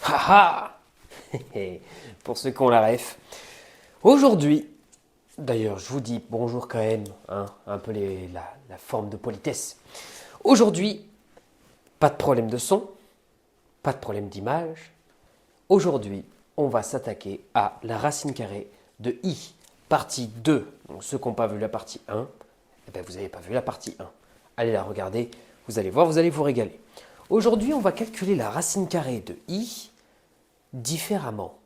Haha. Pour ceux qui ont la ref. Aujourd'hui, d'ailleurs, je vous dis bonjour quand même, hein, un peu la forme de politesse. Aujourd'hui, pas de problème de son, pas de problème d'image. Aujourd'hui, on va s'attaquer à la racine carrée de i, partie 2. Donc, ceux qui n'ont pas vu la partie 1, eh ben, vous n'avez pas vu la partie 1. Allez la regarder, vous allez voir, vous allez vous régaler. Aujourd'hui, on va calculer la racine carrée de i différemment.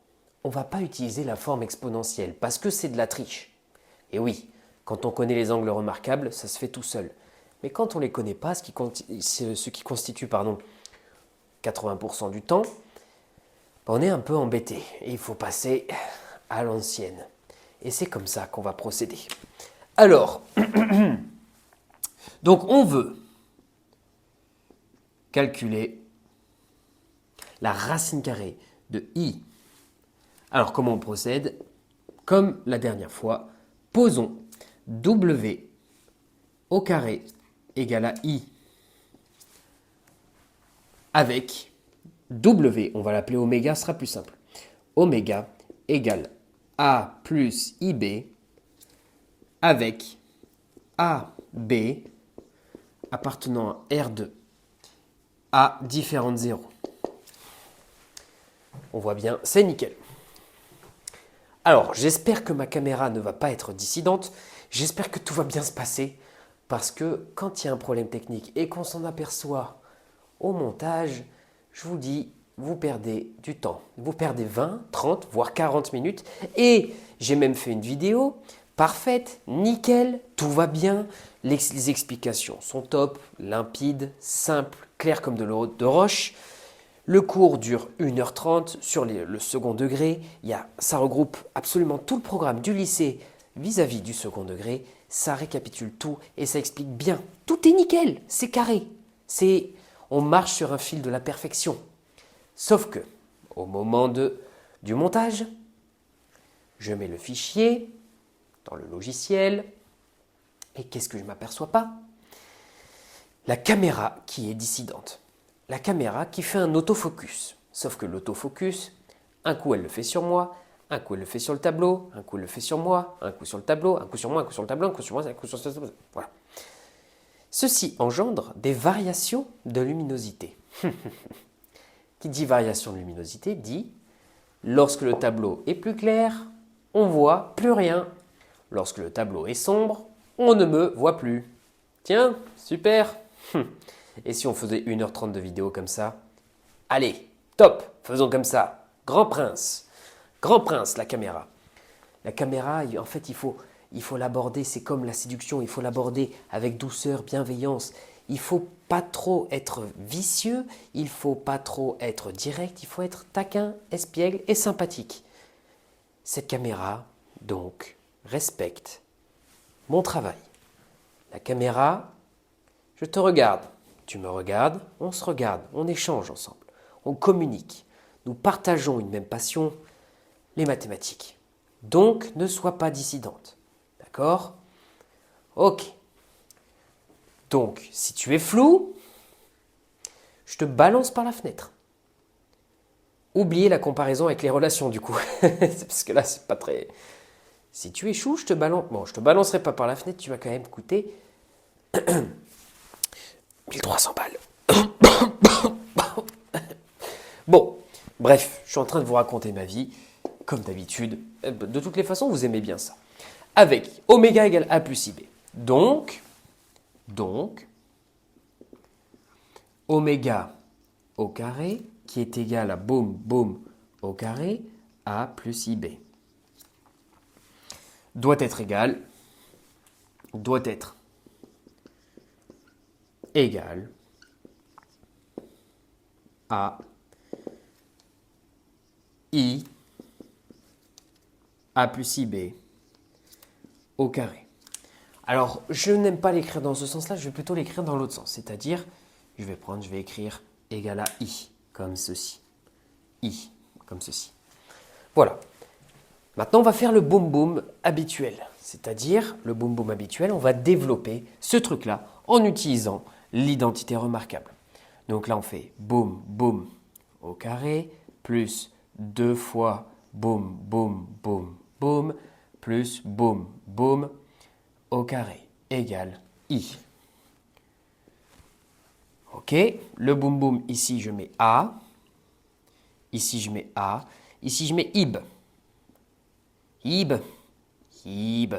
On ne va pas utiliser la forme exponentielle parce que c'est de la triche. Et oui, quand on connaît les angles remarquables, ça se fait tout seul. Mais quand on ne les connaît pas, ce qui constitue 80% du temps, on est un peu embêté. Et il faut passer à l'ancienne. Et c'est comme ça qu'on va procéder. Alors, donc on veut calculer la racine carrée de i. Alors comment on procède? Comme la dernière fois, posons w au carré égale à i avec w, on va l'appeler oméga, ce sera plus simple. Oméga égale a plus ib avec ab appartenant à R2 à différentes zéros. On voit bien, c'est nickel. Alors, j'espère que ma caméra ne va pas être dissidente. J'espère que tout va bien se passer. Parce que quand il y a un problème technique et qu'on s'en aperçoit au montage, je vous dis, vous perdez du temps. Vous perdez 20, 30, voire 40 minutes. Et j'ai même fait une vidéo parfaite, nickel, tout va bien. Les explications sont top, limpides, simples, claires comme de l'eau de roche. Le cours dure 1h30 sur le second degré. Ça regroupe absolument tout le programme du lycée vis-à-vis du second degré. Ça récapitule tout et ça explique bien. Tout est nickel, c'est carré. On marche sur un fil de la perfection. Sauf que, au moment du montage, je mets le fichier dans le logiciel et qu'est-ce que je ne m'aperçois pas? La caméra qui est dissidente. La caméra qui fait un autofocus. Sauf que l'autofocus, un coup elle le fait sur moi, un coup elle le fait sur le tableau, un coup elle le fait sur moi, un coup sur le tableau, un coup sur moi, un coup sur le tableau, un coup sur moi, un coup sur le tableau. Voilà. Ceci engendre des variations de luminosité. Qui dit variation de luminosité dit lorsque le tableau est plus clair, on voit plus rien. Lorsque le tableau est sombre, on ne me voit plus. Tiens, super. Et si on faisait 1h30 de vidéo comme ça? Allez, top, faisons comme ça. Grand prince, la caméra. La caméra, en fait, il faut l'aborder, c'est comme la séduction, il faut l'aborder avec douceur, bienveillance. Il ne faut pas trop être vicieux, il ne faut pas trop être direct, il faut être taquin, espiègle et sympathique. Cette caméra, donc, respecte mon travail. La caméra, je te regarde. Tu me regardes, on se regarde, on échange ensemble, on communique. Nous partageons une même passion, les mathématiques. Donc, ne sois pas dissidente. D'accord? Ok. Donc, si tu es flou, je te balance par la fenêtre. Oubliez la comparaison avec les relations, du coup. Parce que là, c'est pas très... Si tu es chou, je te balance... Bon, je te balancerai pas par la fenêtre, tu vas quand même coûter 1300 balles. Bon, bref, je suis en train de vous raconter ma vie, comme d'habitude. De toutes les façons, vous aimez bien ça. Avec oméga égale a plus ib. Donc, oméga au carré, qui est égal à boum au carré, a plus ib. Doit être égal à i a plus ib au carré. Alors, je n'aime pas l'écrire dans ce sens-là, je vais plutôt l'écrire dans l'autre sens. C'est-à-dire, je vais écrire égal à i, comme ceci. I, comme ceci. Voilà. Maintenant, on va faire le boum-boum habituel. C'est-à-dire, le boum-boum habituel, on va développer ce truc-là en utilisant l'identité remarquable. Donc là, on fait boum, boum au carré, plus 2 fois boum, boum, boum, boum, plus boum, boum, au carré égale I. Ok, le boum, boum, ici je mets A, ici je mets A, ici je mets IB. IB, IB.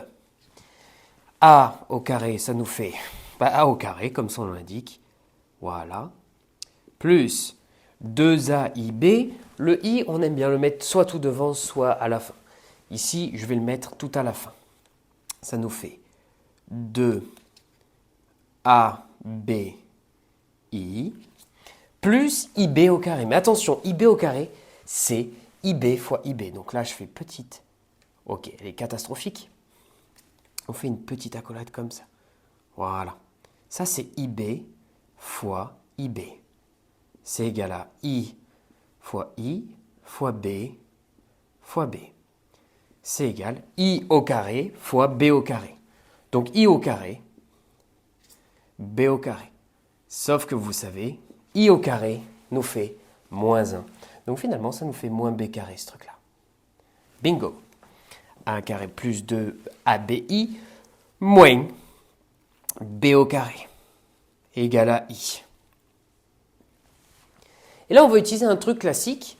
A au carré, ça nous fait A au carré, comme son nom l'indique. Voilà. Plus 2AIB. Le I, on aime bien le mettre soit tout devant, soit à la fin. Ici, je vais le mettre tout à la fin. Ça nous fait 2ABI plus IB au carré. Mais attention, IB au carré, c'est IB fois IB. Donc là, je fais petite. Ok, elle est catastrophique. On fait une petite accolade comme ça. Voilà. Ça, c'est IB fois IB. C'est égal à I fois I fois B fois B. C'est égal I au carré fois B au carré. Donc I au carré, B au carré. Sauf que vous savez, I au carré nous fait moins 1. Donc finalement, ça nous fait moins B carré, ce truc-là. Bingo. 1 carré plus 2 ABI moins B au carré égale à I. Et là, on va utiliser un truc classique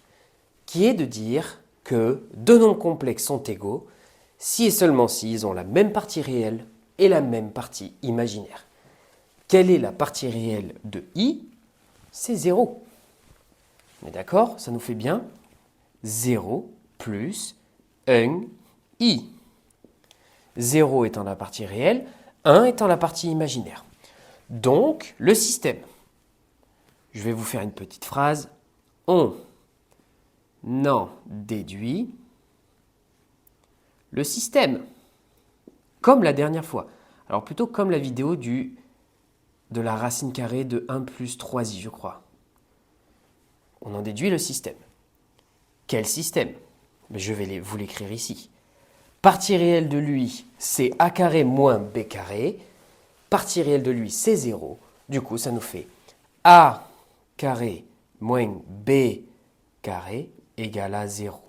qui est de dire que deux nombres complexes sont égaux si et seulement si ils ont la même partie réelle et la même partie imaginaire. Quelle est la partie réelle de I? C'est 0. On est d'accord? Ça nous fait bien 0 plus 1 I. 0 étant la partie réelle, 1 étant la partie imaginaire. Donc, le système. Je vais vous faire une petite phrase. On en déduit le système. Comme la dernière fois. Alors plutôt comme la vidéo de la racine carrée de 1 plus 3i, je crois. On en déduit le système. Quel système? Je vais vous l'écrire ici. Partie réelle de lui, c'est a carré moins b carré. Partie réelle de lui, c'est 0. Du coup, ça nous fait a carré moins b carré égale à 0.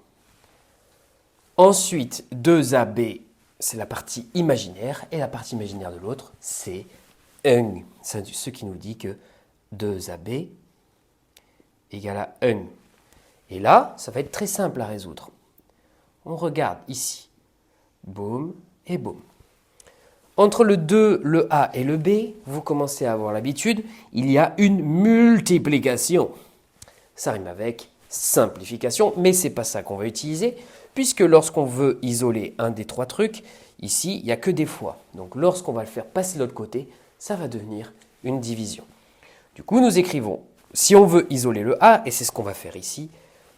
Ensuite, 2ab, c'est la partie imaginaire. Et la partie imaginaire de l'autre, c'est 1. C'est ce qui nous dit que 2ab égale à 1. Et là, ça va être très simple à résoudre. On regarde ici. Boum et boum. Entre le 2, le A et le B, vous commencez à avoir l'habitude, il y a une multiplication. Ça rime avec simplification, mais ce n'est pas ça qu'on va utiliser, puisque lorsqu'on veut isoler un des trois trucs, ici, il n'y a que des fois. Donc lorsqu'on va le faire passer de l'autre côté, ça va devenir une division. Du coup, nous écrivons, si on veut isoler le A, et c'est ce qu'on va faire ici,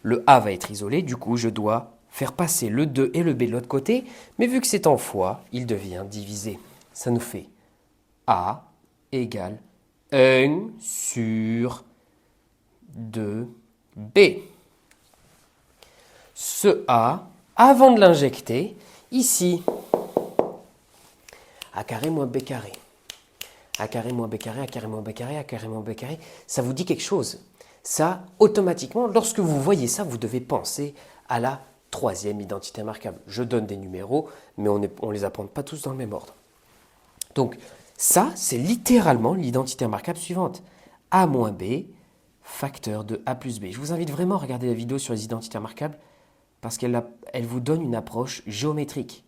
le A va être isolé, du coup, je dois faire passer le 2 et le B de l'autre côté, mais vu que c'est en fois, il devient divisé. Ça nous fait A égale 1 sur 2B. Ce A, avant de l'injecter, ici, A carré moins B carré. A carré moins B carré, A carré moins B carré, A carré moins B carré, ça vous dit quelque chose. Ça, automatiquement, lorsque vous voyez ça, vous devez penser à la troisième identité remarquable. Je donne des numéros, mais on ne les apprend pas tous dans le même ordre. Donc, ça, c'est littéralement l'identité remarquable suivante. A moins B, facteur de A plus B. Je vous invite vraiment à regarder la vidéo sur les identités remarquables parce qu'elle vous donne une approche géométrique.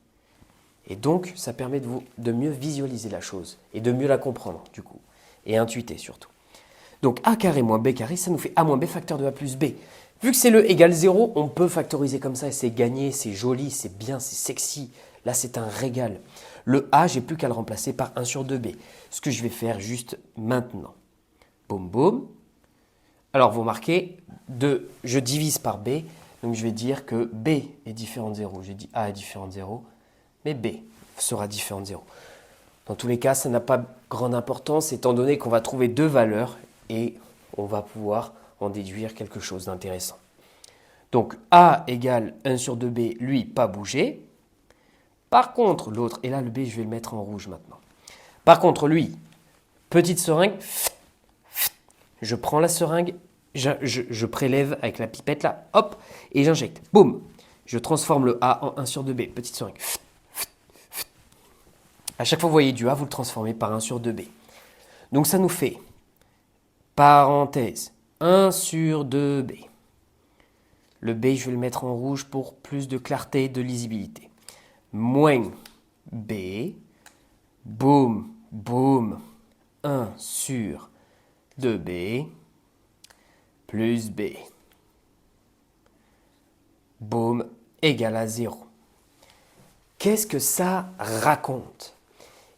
Et donc, ça permet de mieux visualiser la chose et de mieux la comprendre, du coup, et intuiter surtout. Donc, A carré moins B carré, ça nous fait A moins B facteur de A plus B. Vu que c'est le égal 0, on peut factoriser comme ça et c'est gagné, c'est joli, c'est bien, c'est sexy. Là, c'est un régal. Le A, j'ai plus qu'à le remplacer par 1 sur 2B. Ce que je vais faire juste maintenant. Boum, boum. Alors, vous remarquez, je divise par B. Donc, je vais dire que B est différent de 0. J'ai dit A est différent de 0, mais B sera différent de 0. Dans tous les cas, ça n'a pas grande importance étant donné qu'on va trouver deux valeurs et on va pouvoir en déduire quelque chose d'intéressant. Donc, A égale 1 sur 2B, lui, pas bougé. Par contre, l'autre, et là le B, je vais le mettre en rouge maintenant. Par contre, lui, petite seringue, je prends la seringue je prélève avec la pipette là, hop, et j'injecte. Boum. Je transforme le A en 1 sur 2B. Petite seringue. À chaque fois que vous voyez du A, vous le transformez par 1 sur 2B. Donc ça nous fait, parenthèse, 1 sur 2B. Le B, je vais le mettre en rouge pour plus de clarté, de lisibilité. Moins B, boum, boum, 1 sur 2B, plus B. Boum, égale à 0. Qu'est-ce que ça raconte?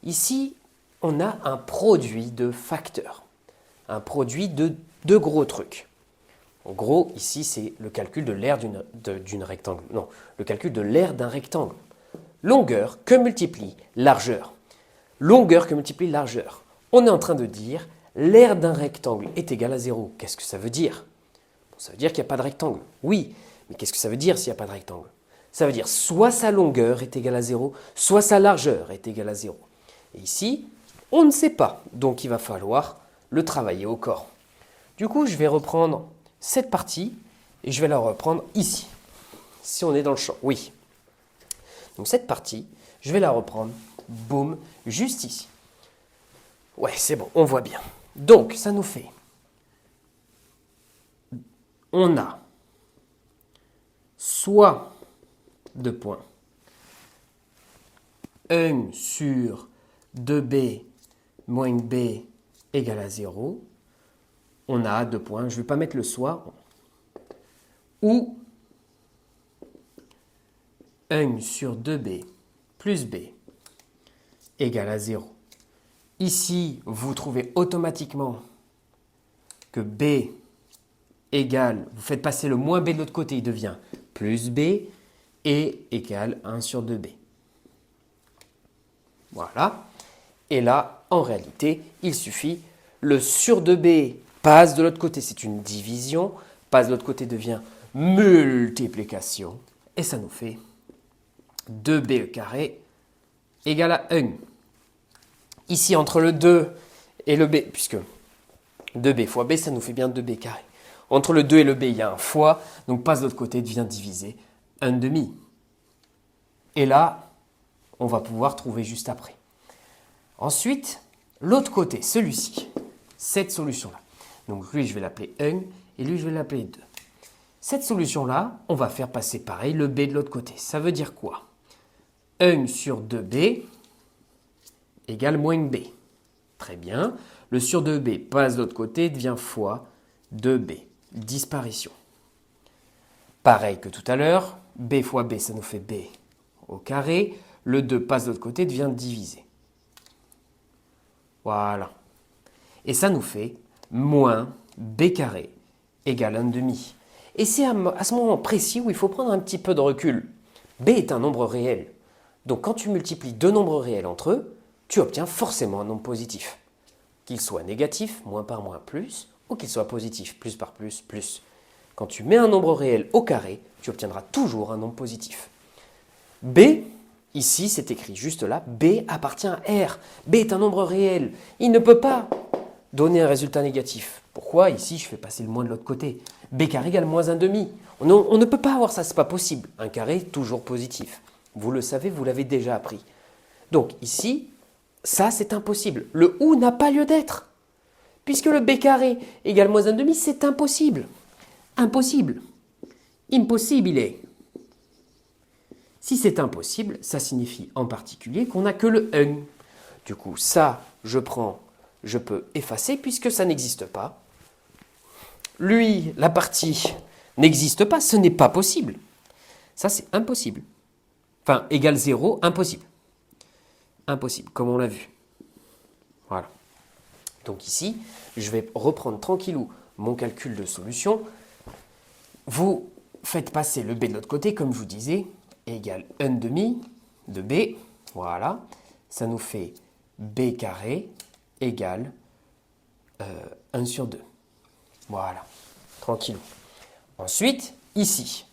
Ici, on a un produit de facteurs, un produit de deux gros trucs. En gros, ici, c'est le calcul de l'aire d'une rectangle. Non, le calcul de l'aire d'un rectangle. Longueur que multiplie largeur. Longueur que multiplie largeur. On est en train de dire l'aire d'un rectangle est égale à 0. Qu'est-ce que ça veut dire? Bon, ça veut dire qu'il n'y a pas de rectangle. Oui, mais qu'est-ce que ça veut dire s'il n'y a pas de rectangle? Ça veut dire soit sa longueur est égale à 0, soit sa largeur est égale à 0. Et ici, on ne sait pas. Donc il va falloir le travailler au corps. Du coup, je vais reprendre cette partie et je vais la reprendre ici. Si on est dans le champ, oui. Donc cette partie, je vais la reprendre, boum, juste ici. Ouais, c'est bon, on voit bien. Donc, ça nous fait, on a soit 2 points, 1 sur 2b moins b égale à 0. On a 2 points, je ne vais pas mettre le soit, ou 1 sur 2b plus b égale à 0. Ici, vous trouvez automatiquement que b égale, vous faites passer le moins b de l'autre côté, il devient plus b et égale 1 sur 2b. Voilà. Et là, en réalité, il suffit, le sur 2b passe de l'autre côté, c'est une division, passe de l'autre côté devient multiplication, et ça nous fait 2b carré égale à 1. Ici, entre le 2 et le b, puisque 2b fois b, ça nous fait bien 2b carré. Entre le 2 et le b, il y a un fois, donc passe de l'autre côté, devient divisé 1 demi. Et là, on va pouvoir trouver juste après. Ensuite, l'autre côté, celui-ci, cette solution-là. Donc lui, je vais l'appeler 1 et lui, je vais l'appeler 2. Cette solution-là, on va faire passer pareil le b de l'autre côté. Ça veut dire quoi? 1 sur 2b égale moins b. Très bien. Le sur 2b passe de l'autre côté, devient fois 2b. Disparition. Pareil que tout à l'heure, b fois b, ça nous fait b au carré. Le 2 passe de l'autre côté, devient divisé. Voilà. Et ça nous fait moins b carré égale 1 demi. Et c'est à ce moment précis où il faut prendre un petit peu de recul. B est un nombre réel. Donc quand tu multiplies deux nombres réels entre eux, tu obtiens forcément un nombre positif. Qu'il soit négatif, moins par moins plus, ou qu'il soit positif, plus par plus, plus. Quand tu mets un nombre réel au carré, tu obtiendras toujours un nombre positif. B, ici c'est écrit juste là, B appartient à R. B est un nombre réel. Il ne peut pas donner un résultat négatif. Pourquoi? Ici, je fais passer le moins de l'autre côté. B carré égale moins 1 demi. On ne peut pas avoir ça, ce n'est pas possible. Un carré, toujours positif. Vous le savez, vous l'avez déjà appris. Donc ici, ça c'est impossible. Le ou n'a pas lieu d'être. Puisque le b carré égale moins 1 demi, c'est impossible. Impossible. Impossibile. Si c'est impossible, ça signifie en particulier qu'on n'a que le 1. Du coup, ça, je peux effacer puisque ça n'existe pas. Lui, la partie n'existe pas, ce n'est pas possible. Ça, c'est impossible. Enfin, égale 0, impossible. Impossible, comme on l'a vu. Voilà. Donc ici, je vais reprendre tranquillou mon calcul de solution. Vous faites passer le b de l'autre côté, comme je vous disais, égale 1 demi de b. Voilà. Ça nous fait b carré égale 1 sur 2. Voilà. Tranquillou. Ensuite, ici,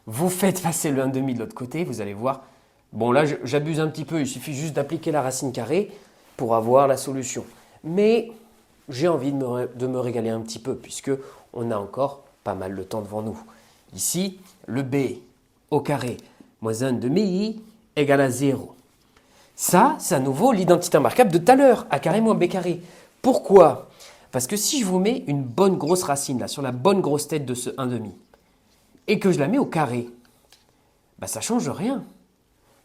vous faites passer le 1 demi de l'autre côté, vous allez voir. Bon, là, j'abuse un petit peu, il suffit juste d'appliquer la racine carrée pour avoir la solution. Mais j'ai envie de me régaler un petit peu puisque on a encore pas mal de temps devant nous. Ici, le b au carré moins 1 demi i égale à 0. Ça, c'est à nouveau l'identité remarquable de tout à l'heure, a carré moins b carré. Pourquoi? Parce que si je vous mets une bonne grosse racine là, sur la bonne grosse tête de ce 1 demi, et que je la mets au carré, bah ça ne change rien.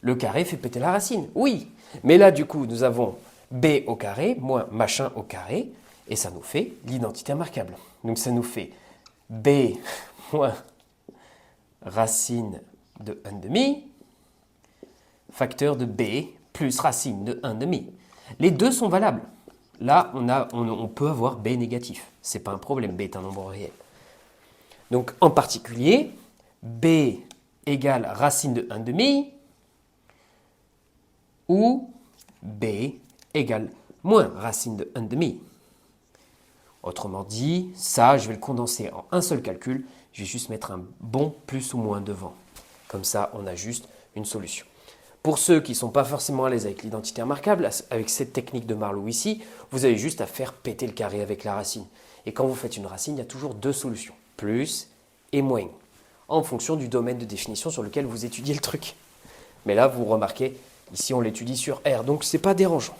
Le carré fait péter la racine, oui. Mais là, du coup, nous avons b au carré moins machin au carré, et ça nous fait l'identité remarquable. Donc ça nous fait b moins racine de 1 demi, facteur de b plus racine de 1 demi. Les deux sont valables. Là, on peut avoir b négatif. Ce n'est pas un problème, b est un nombre réel. Donc, en particulier, b égale racine de 1 demi ou b égale moins racine de 1 demi. Autrement dit, ça, je vais le condenser en un seul calcul. Je vais juste mettre un bon plus ou moins devant. Comme ça, on a juste une solution. Pour ceux qui ne sont pas forcément à l'aise avec l'identité remarquable, avec cette technique de Marlowe ici, vous avez juste à faire péter le carré avec la racine. Et quand vous faites une racine, il y a toujours deux solutions, plus et moins, en fonction du domaine de définition sur lequel vous étudiez le truc. Mais là, vous remarquez, ici on l'étudie sur R, donc ce n'est pas dérangeant.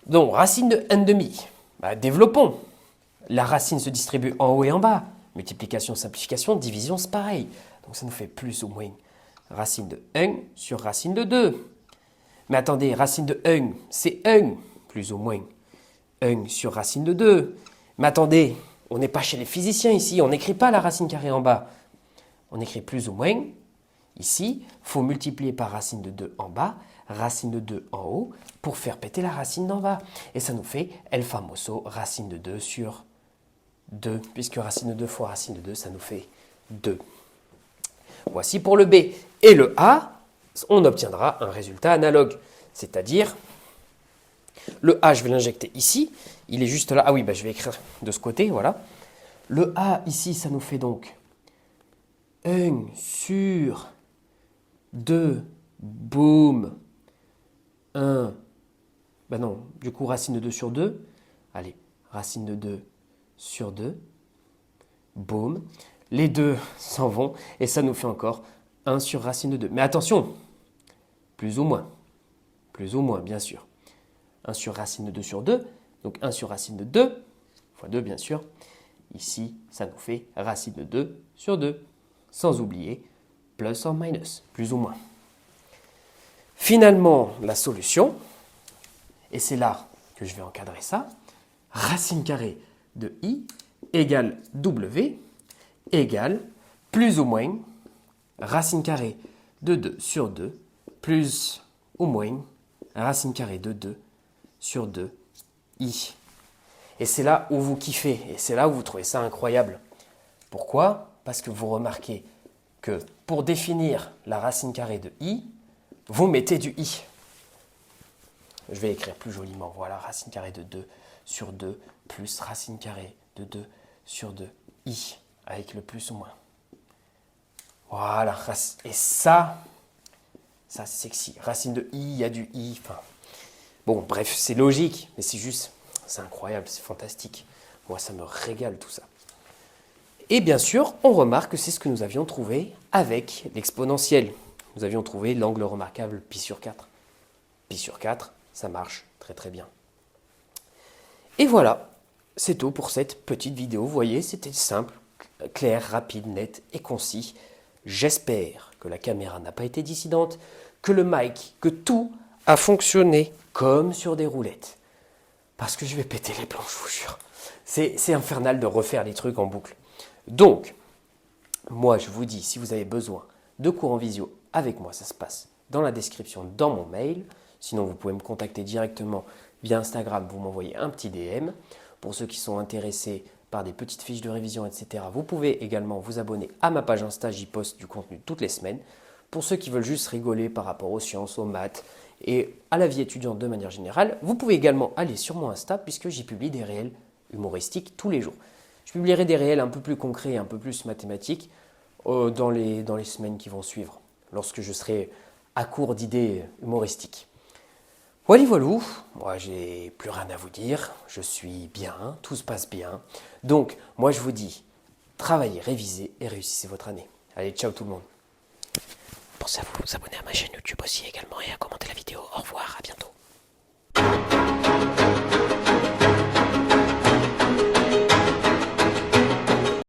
Donc, racine de 1 demi. Développons. La racine se distribue en haut et en bas. Multiplication, simplification, division, c'est pareil. Donc ça nous fait plus ou moins racine de 1 sur racine de 2. Mais attendez, racine de 1, c'est 1, plus ou moins 1 sur racine de 2. Mais attendez, on n'est pas chez les physiciens ici, on n'écrit pas la racine carrée en bas. On écrit plus ou moins. Ici, il faut multiplier par racine de 2 en bas, racine de 2 en haut, pour faire péter la racine d'en bas. Et ça nous fait el famoso racine de 2 sur 2, puisque racine de 2 fois racine de 2, ça nous fait 2. Voici pour le B. Et le A, on obtiendra un résultat analogue. C'est-à-dire, le A, je vais l'injecter ici. Il est juste là. Ah oui, je vais écrire de ce côté, voilà. Le A, ici, ça nous fait donc 1 sur 2, boum, 1. Non, du coup, racine de 2 sur 2. Allez, racine de 2 sur 2. Boum. Les deux s'en vont et ça nous fait encore 1 sur racine de 2. Mais attention, plus ou moins, bien sûr. 1 sur racine de 2 sur 2, donc 1 sur racine de 2, fois 2 bien sûr. Ici, ça nous fait racine de 2 sur 2, sans oublier plus ou minus, plus ou moins. Finalement, la solution, et c'est là que je vais encadrer ça, racine carrée de i égale w égale plus ou moins racine carrée de 2 sur 2 plus ou moins racine carrée de 2 sur 2 i. Et c'est là où vous kiffez, et c'est là où vous trouvez ça incroyable. Pourquoi? Parce que vous remarquez que pour définir la racine carrée de i, vous mettez du i. Je vais écrire plus joliment. Voilà, racine carrée de 2 sur 2 plus racine carrée de 2 sur 2 i, avec le plus ou moins. Voilà, et ça c'est sexy. Racine de i, il y a du i. Enfin, bon, bref, c'est logique, mais c'est juste, c'est incroyable, c'est fantastique. Moi, ça me régale tout ça. Et bien sûr, on remarque que c'est ce que nous avions trouvé avec l'exponentielle. Nous avions trouvé l'angle remarquable pi sur 4. Pi sur 4, ça marche très très bien. Et voilà, c'est tout pour cette petite vidéo. Vous voyez, c'était simple, clair, rapide, net et concis. J'espère que la caméra n'a pas été dissidente, que le mic, que tout a fonctionné comme sur des roulettes. Parce que je vais péter les plombs, je vous jure. C'est infernal de refaire les trucs en boucle. Donc, moi je vous dis, si vous avez besoin de cours en visio avec moi, ça se passe dans la description, dans mon mail. Sinon, vous pouvez me contacter directement via Instagram, vous m'envoyez un petit DM. Pour ceux qui sont intéressés par des petites fiches de révision, etc., vous pouvez également vous abonner à ma page Insta, j'y poste du contenu toutes les semaines. Pour ceux qui veulent juste rigoler par rapport aux sciences, aux maths et à la vie étudiante de manière générale, vous pouvez également aller sur mon Insta puisque j'y publie des réels humoristiques tous les jours. Je publierai des réels un peu plus concrets et un peu plus mathématiques dans les semaines qui vont suivre, lorsque je serai à court d'idées humoristiques. Voilà, voilou, moi j'ai plus rien à vous dire, je suis bien, tout se passe bien. Donc moi je vous dis, travaillez, révisez et réussissez votre année. Allez, ciao tout le monde. Pensez à vous abonner à ma chaîne YouTube aussi également et à commenter.